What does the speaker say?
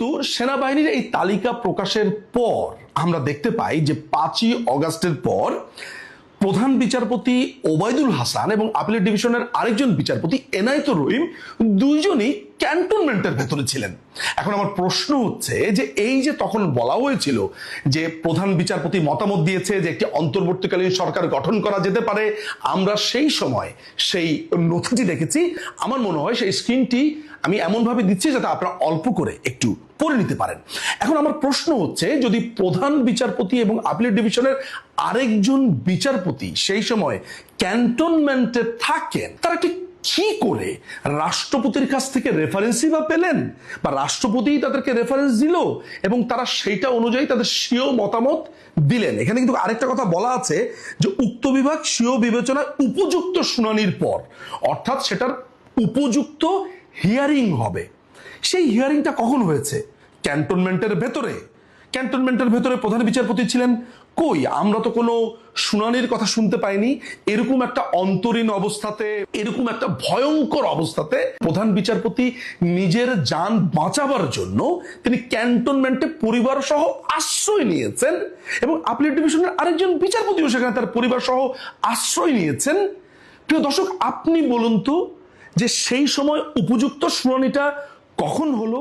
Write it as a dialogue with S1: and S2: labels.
S1: কিন্তু সেনাবাহিনীর এই তালিকা প্রকাশের পর আমরা দেখতে পাই যে 5ই অগাস্টের পর প্রধান বিচারপতি ওবায়দুল হাসান এবং আপিলের ডিভিশনের আরেকজন বিচারপতি এনায়েতুর রহিম দুইজনই ক্যান্টনমেন্টের ভেতরে ছিলেন। এখন আমার প্রশ্ন হচ্ছে যে এই যে তখন বলা হয়েছিল যে প্রধান বিচারপতি মতামত দিয়েছে যে একটি অন্তর্বর্তীকালীন সরকার গঠন করা যেতে পারে, আমরা সেই সময় সেই নথিটি দেখেছি। আমার মনে হয় সেই স্ক্রিনটি আমি এমনভাবে দিচ্ছি যাতে আপনারা অল্প করে একটু পড়ে নিতে পারেন। এখন আমার প্রশ্ন হচ্ছে, যদি প্রধান বিচারপতি এবং আপিলের ডিভিশনের আরেকজন বিচারপতি সেই সময় ক্যান্টনমেন্টে থাকেন, তারা ঠিক কি করে রাষ্ট্রপতির কাছ থেকে রেফারেন্সই বা পেলেন, বা রাষ্ট্রপতি তাদেরকে রেফারেন্স দিল এবং তারা সেইটা অনুযায়ী তাদের স্বীয় মতামত দিলেন? এখানে কিন্তু আরেকটা কথা বলা আছে যে উক্ত বিভাগ স্বীয় বিবেচনায় উপযুক্ত শুনানির পর, অর্থাৎ সেটার উপযুক্ত হিয়ারিং হবে। সেই হিয়ারিংটা কখন হয়েছে? ক্যান্টনমেন্টের ভেতরে। ক্যান্টনমেন্টের ভেতরে প্রধান বিচারপতি ছিলেন কই? আমরা তো কোনো শুনানির কথা শুনতে পাইনি। এরকম একটা অন্তরীণ অবস্থাতে, এরকম একটা ভয়ঙ্কর অবস্থাতে প্রধান বিচারপতি নিজের যান বাঁচাবার জন্য তিনি ক্যান্টনমেন্টে পরিবার সহ আশ্রয় নিয়েছেন এবং আপিলেট ডিভিশনের আরেকজন বিচারপতিও সেখানে তার পরিবার সহ আশ্রয় নিয়েছেন। প্রিয় দর্শক, আপনি বলুন তো যে সেই সময় উপযুক্ত শুনানিটা কখন হলো?